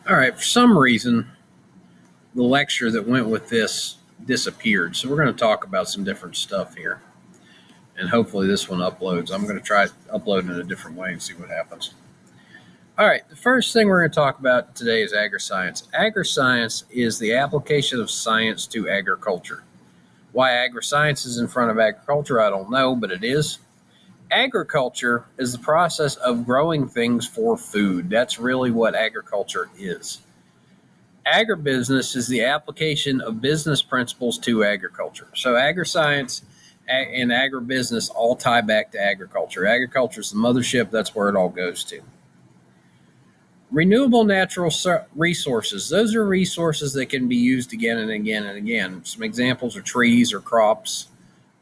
All right, for some reason, the lecture that went with this disappeared. So we're going to talk about some different stuff here. And hopefully this one uploads. I'm going to try uploading in a different way and see what happens. All right, the first thing we're going to talk about today is agriscience. Agriscience is the application of science to agriculture. Why agriscience is in front of agriculture, I don't know, but it is. Agriculture is the process of growing things for food. That's really what agriculture is. Agribusiness is the application of business principles to agriculture. So agriscience and agribusiness all tie back to agriculture. Agriculture is the mothership. That's where it all goes to. Renewable natural resources. Those are resources that can be used again and again and again. Some examples are trees or crops,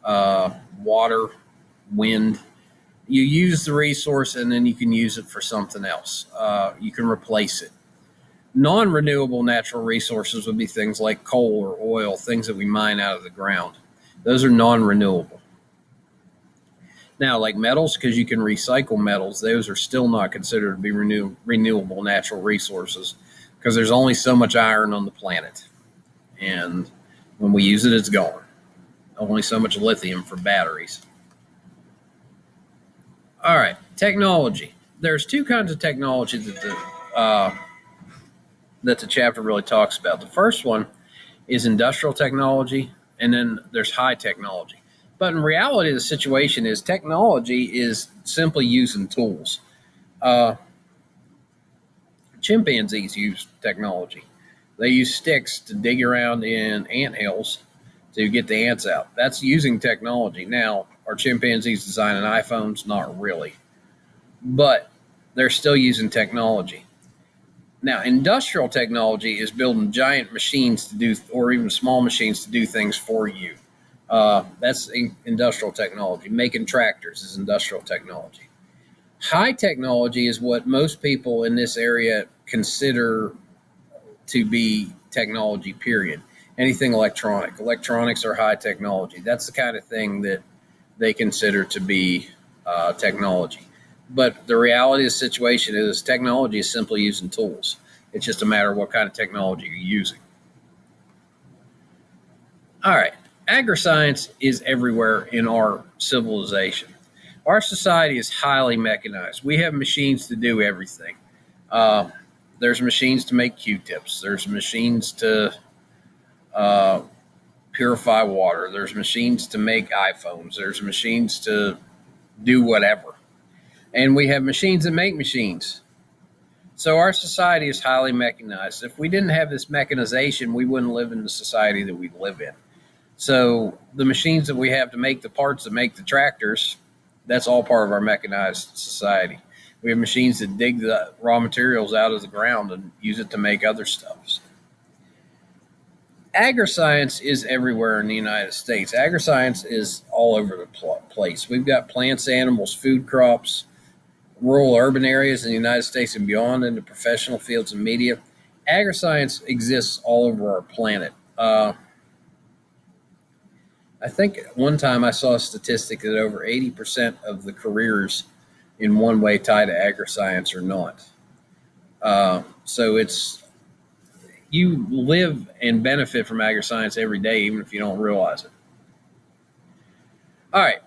water, wind. You use the resource and then you can use it for something else. You can replace it. Non-renewable natural resources would be things like coal or oil, things that we mine out of the ground. Those are non-renewable. Now, like metals, because you can recycle metals, those are still not considered to be renewable natural resources because there's only so much iron on the planet. And when we use it, it's gone. Only so much lithium for batteries. All right, technology. There's two kinds of technology that the chapter really talks about. The first one is industrial technology, and then there's high technology. But in reality, the situation is technology is simply using tools. Chimpanzees use technology. They use sticks to dig around in ant hills to get the ants out. That's using technology. Now, are chimpanzees designing iPhones? Not really. But they're still using technology. Now, industrial technology is building giant machines to do, or even small machines to do things for you. That's industrial technology. Making tractors is industrial technology. High technology is what most people in this area consider to be technology, period. Anything electronic. Electronics are high technology. That's the kind of thing that they consider to be technology. But the reality of the situation is technology is simply using tools. It's just a matter of what kind of technology you're using. All right. Agriscience is everywhere in our civilization. Our society is highly mechanized. We have machines to do everything. There's machines to make Q-tips. There's machines to purify water. There's machines to make iPhones. There's machines to do whatever. And we have machines that make machines. So our society is highly mechanized. If we didn't have this mechanization, we wouldn't live in the society that we live in. So the machines that we have to make the parts that make the tractors, that's all part of our mechanized society. We have machines that dig the raw materials out of the ground and use it to make other stuff. Agriscience is everywhere in the United States. Agriscience is all over the place. We've got plants, animals, food crops, rural urban areas in the United States and beyond, into professional fields and media. Agriscience exists all over our planet. I think one time I saw a statistic that over 80% of the careers in one way tied to agriscience or not. So you live and benefit from agriscience every day, even if you don't realize it. All right.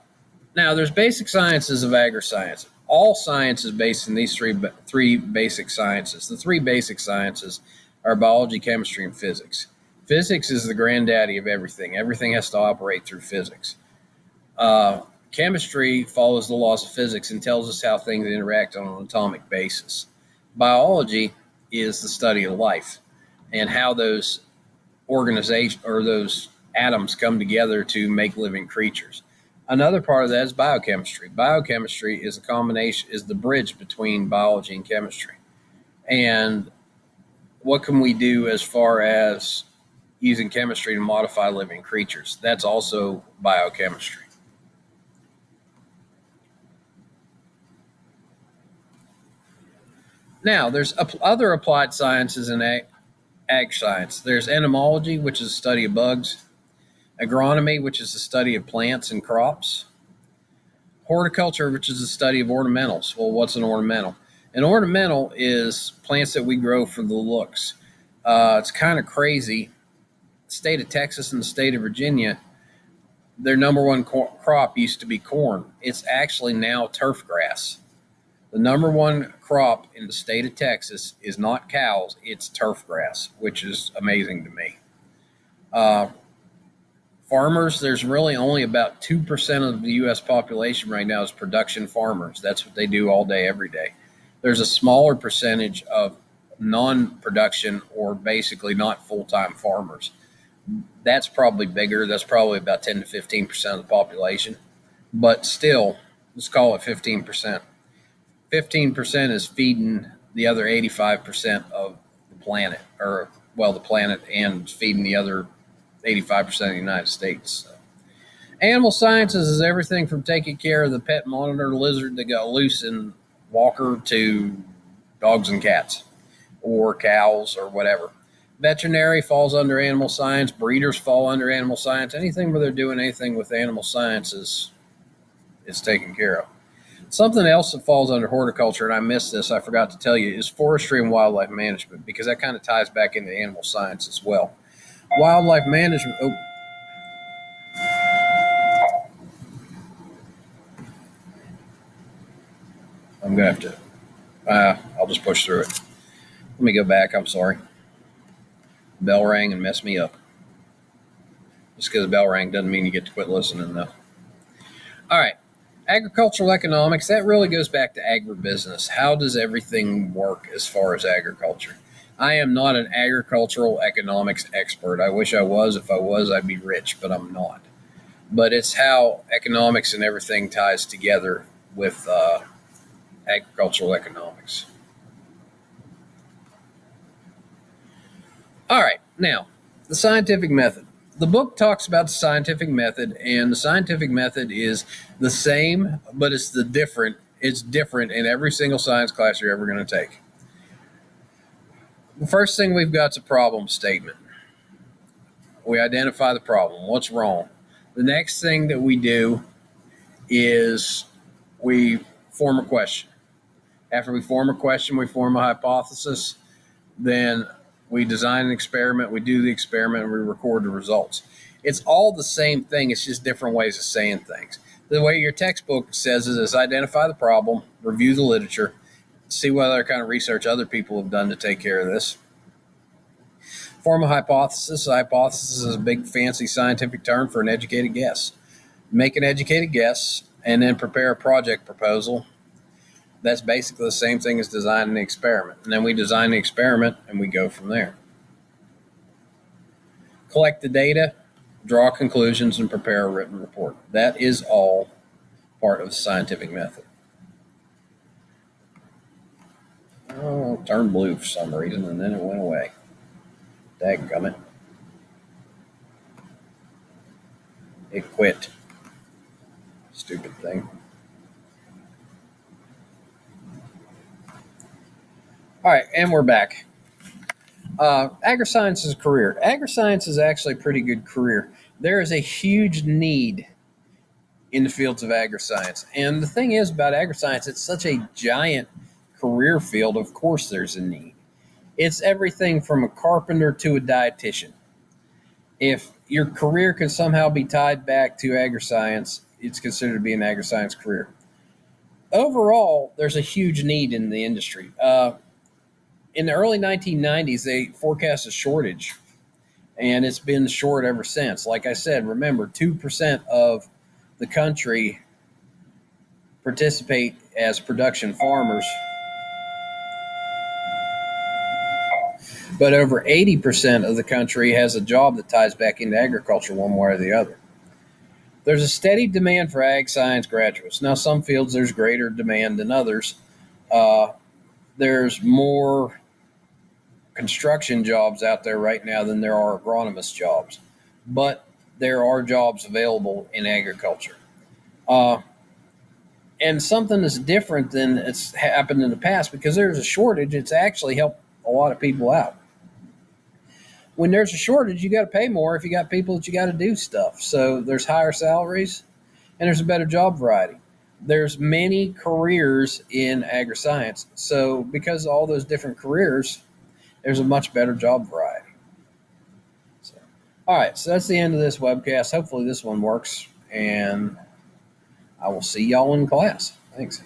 Now, there's basic sciences of agriscience. All science is based in these three basic sciences. The three basic sciences are biology, chemistry, and physics. Physics is the granddaddy of everything. Everything has to operate through physics. Chemistry follows the laws of physics and tells us how things interact on an atomic basis. Biology is the study of life and how those those atoms come together to make living creatures. Another part of that is biochemistry. Biochemistry is the bridge between biology and chemistry. And what can we do as far as using chemistry to modify living creatures? That's also biochemistry. Now, there's other applied sciences in ag science. There's entomology, which is the study of bugs. Agronomy, which is the study of plants and crops. Horticulture, which is the study of ornamentals. Well, what's an ornamental? An ornamental is plants that we grow for the looks. It's kind of crazy. The state of Texas and the state of Virginia, their number one crop used to be corn. It's actually now turf grass. The number one crop in the state of Texas is not cows, it's turf grass, which is amazing to me. Uh, Farmers, there's really only about 2% of the U.S. population right now is production farmers. That's what they do all day, every day. There's a smaller percentage of non-production or basically not full-time farmers. That's probably bigger. That's probably about 10 to 15% of the population. But still, let's call it 15%. 15% is feeding the other 85% of the planet, or, well, the planet, and feeding the other 85% of the United States. So. Animal sciences is everything from taking care of the pet monitor lizard that got loose in Walker to dogs and cats or cows or whatever. Veterinary falls under animal science. Breeders fall under animal science. Anything where they're doing anything with animal sciences is taken care of. Something else that falls under horticulture, and I missed this, I forgot to tell you, is forestry and wildlife management, because that kind of ties back into animal science as well. Wildlife management. Oh. I'm going to have to, I'll just push through it. Let me go back. I'm sorry. Bell rang and messed me up. Just because the bell rang doesn't mean you get to quit listening, though. All right. Agricultural economics, that really goes back to agribusiness. How does everything work as far as agriculture? I am not an agricultural economics expert. I wish I was. If I was, I'd be rich, but I'm not. But it's how economics and everything ties together with agricultural economics. All right, now, the scientific method. The book talks about the scientific method, and the scientific method is the same, but it's different in every single science class you're ever going to take. The first thing we've got is a problem statement. We identify the problem. What's wrong? The next thing that we do is we form a question. After we form a question, we form a hypothesis. Then we design an experiment, we do the experiment, and we record the results. It's all the same thing. It's just different ways of saying things. The way your textbook says is identify the problem, review the literature, see what other kind of research other people have done to take care of this. Form a hypothesis. A hypothesis is a big, fancy scientific term for an educated guess. Make an educated guess, and then prepare a project proposal. That's basically the same thing as designing an experiment. And then we design the experiment, and we go from there. Collect the data, draw conclusions, and prepare a written report. That is all part of the scientific method. Oh, it turned blue for some reason, and then it went away. Dadgummit. It quit. Stupid thing. All right, and we're back. Agriscience is a career. Agriscience is actually a pretty good career. There is a huge need in the fields of agriscience. And the thing is about agriscience, it's such a giant career field. Of course there's a need. It's everything from a carpenter to a dietitian. If your career can somehow be tied back to agriscience, it's considered to be an agriscience career. Overall, there's a huge need in the industry. In the early 1990s, they forecast a shortage, and it's been short ever since. Like I said, remember, 2% of the country participate as production farmers, but over 80% of the country has a job that ties back into agriculture one way or the other. There's a steady demand for ag science graduates. Now, some fields there's greater demand than others. There's more construction jobs out there right now than there are agronomist jobs, but there are jobs available in agriculture. And something that's different than it's happened in the past, because there's a shortage, it's actually helped a lot of people out. When there's a shortage, you got to pay more if you got people that you got to do stuff. So there's higher salaries and there's a better job variety. there's many careers in agri-science. So because of all those different careers, there's a much better job variety. So, all right, so that's the end of this webcast. Hopefully this one works, and I will see y'all in class. Thanks.